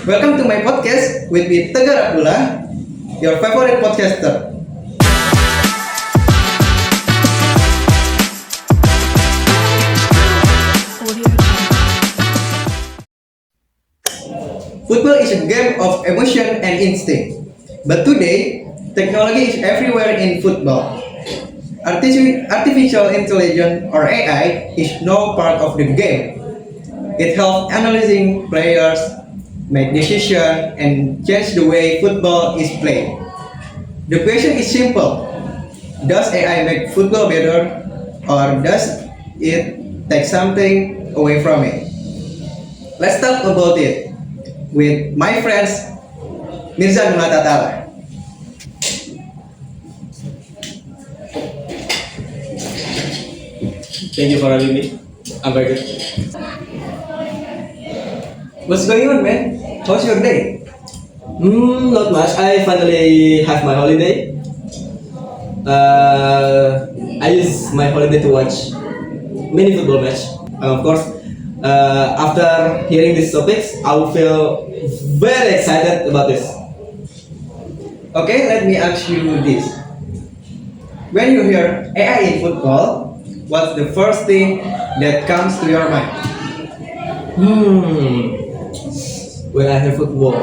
Welcome to my podcast with me Tegar Abdullah, your favorite podcaster. Football is a game of emotion and instinct. But today, technology is everywhere in football. Artificial intelligence or AI is now part of the game. It helps analyzing players, make decisions, and change the way football is played. The question is simple. Does AI make football better or does it take something away from it? Let's talk about it with my friends Mirza Numatatala. Thank you for having me. I'm very good. What's going on, man? How's your day? Not much. I finally have my holiday. I use my holiday to watch many football match. And of course, after hearing these topics, I will feel very excited about this. Okay, let me ask you this. When you hear AI in football, what's the first thing that comes to your mind? When I hear football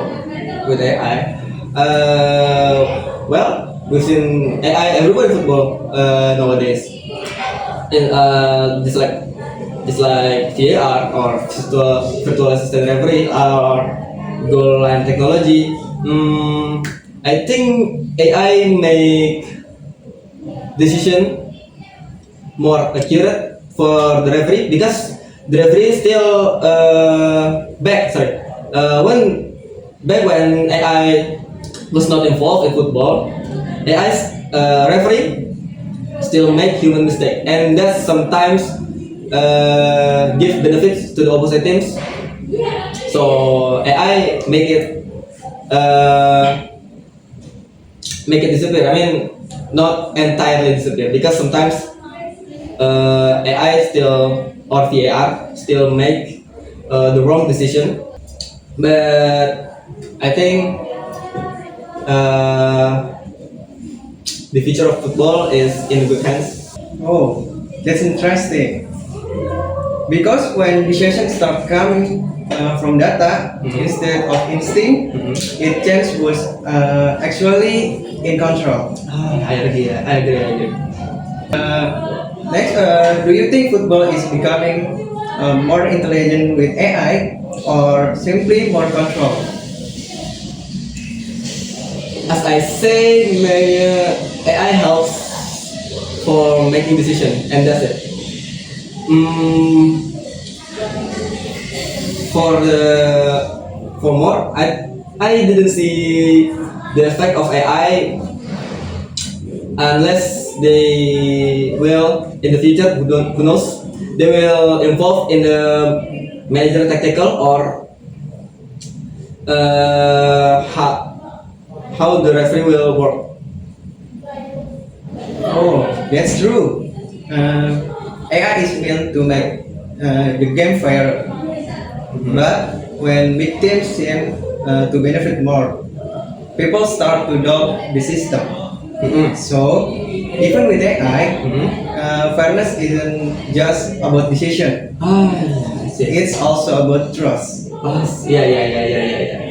with AI, well, we've seen AI everywhere in football nowadays. It's like VAR or virtual assistant referee or goal line technology. I think AI make decision more accurate for the referee because the referee is still when AI was not involved in football, AI's referee still make human mistake, and that sometimes give benefits to the opposite teams. So AI make it disappear. I mean, not entirely disappear because sometimes AI still or VAR still make the wrong decision. But I think the future of football is in good hands. Oh, that's interesting. Because when decisions start coming from data instead of instinct, it change was actually in control. I agree. Next, do you think football is becoming more intelligent with AI or simply more control? As I say, AI helps for making decision, and that's it. For more, I didn't see the effect of AI unless they will in the future. Who knows? They will involve in the major tactical or how the referee will work. Oh, that's true. AI is meant to make the game fair, but when big teams seem to benefit more, people start to doubt the system. So, even with AI, fairness isn't just about decision. I see. It's also about trust. Yeah.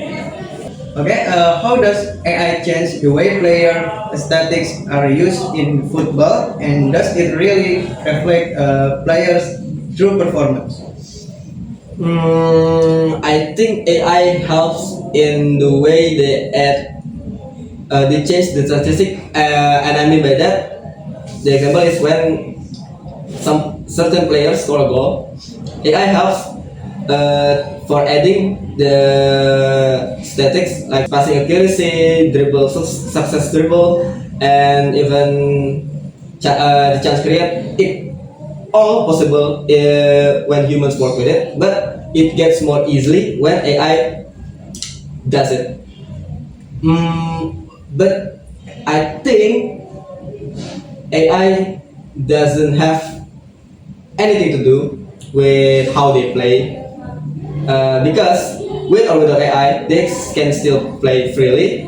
Okay, how does AI change the way player statistics are used in football, and does it really reflect players' true performance? I think AI helps in the way they change the statistic, and I mean by that, the example is when some certain players score a goal, AI helps for adding the statistics like passing accuracy, success dribble, and even the chance create. It all possible when humans work with it, but it gets more easily when AI does it. But I think AI doesn't have anything to do with how they play because with or without AI, they can still play freely,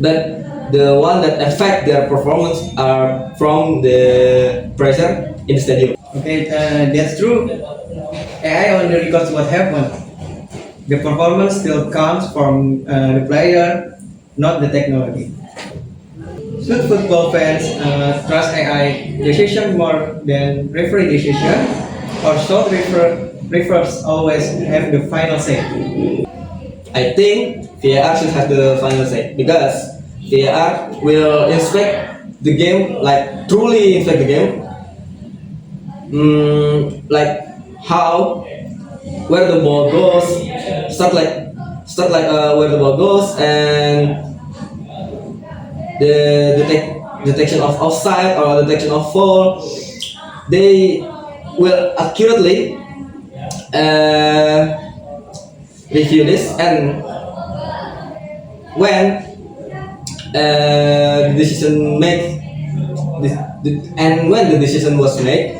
but the one that affect their performance are from the pressure in the stadium. Okay, that's true. AI only records what happened. The performance still comes from the player, not the technology. Should football fans trust AI decision more than referee decision, or should referees always have the final say? I think VAR should have the final say because VAR will inspect the game, like truly inspect the game, like how where the ball goes, start like where the ball goes and the detection of offside or detection of foul. They will accurately uh, review this, and when the decision made and when the decision was made,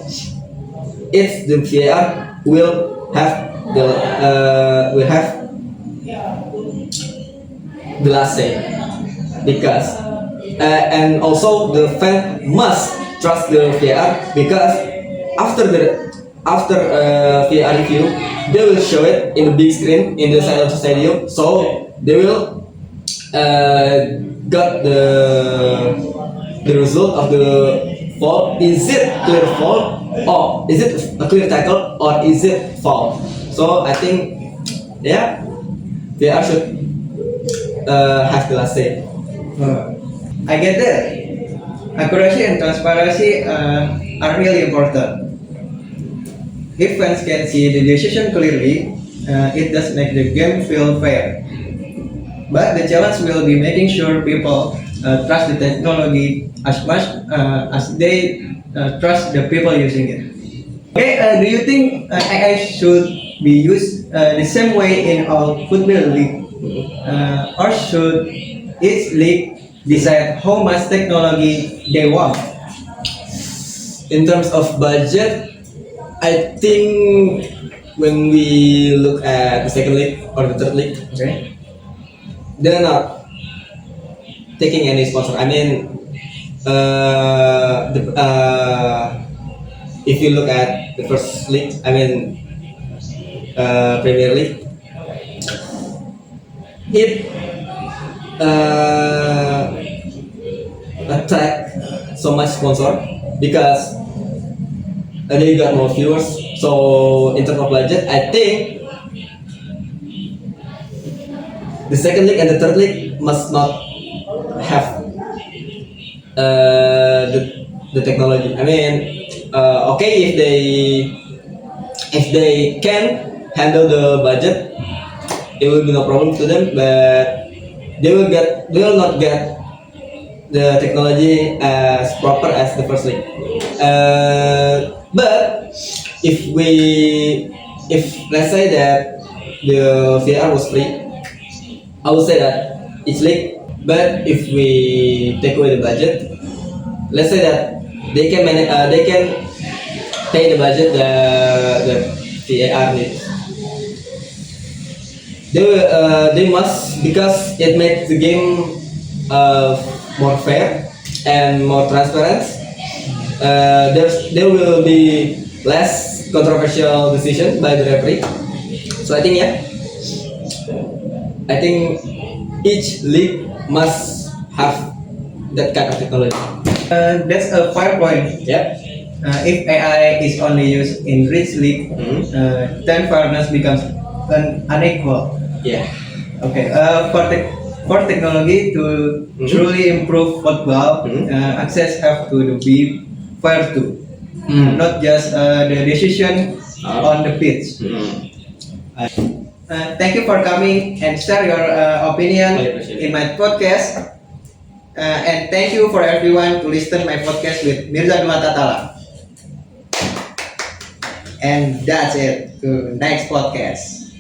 it's the VAR will have the last say because and also the fan must trust the VAR because after VAR review, they will show it in the big screen in the side of the stadium, so they will got the result of the fall. Is it clear fall, or is it a clear tackle, or is it foul? So I think, yeah, VAR should have the last say. I get that. Accuracy and transparency are really important. If fans can see the decision clearly, it does make the game feel fair. But the challenge will be making sure people trust the technology as much as they trust the people using it. Okay, do you think AI should be used the same way in all football league, or should each league decide how much technology they want? In terms of budget, I think when we look at the second league or the third league, Okay. they're not taking any sponsor. I mean, if you look at the first league, I mean, Premier League, it attract so much sponsor because they got more viewers. So in terms of budget, I think the second league and the third league must not have the technology. I mean, okay, if they can handle the budget, it will be no problem to them. But they will not get the technology as proper as the first league. But if let's say that the VR was free, I would say that it's league. But if we take away the budget, let's say that they can pay the budget the VAR needs. They must, because it makes the game more fair and more transparent. There will be less controversial decision by the referee. So I think, yeah, I think each league must have that kind of technology. That's a fair point. Yeah. If AI is only used in rich league, then fairness becomes unequal. Yeah. Okay. For technology to truly improve football, access have to be fair too, not just the decision on the pitch. Thank you for coming and share your opinion I appreciate it. in my podcast. And thank you for everyone to listen my podcast with Mirza Dua Tatala. And that's it. To next podcast.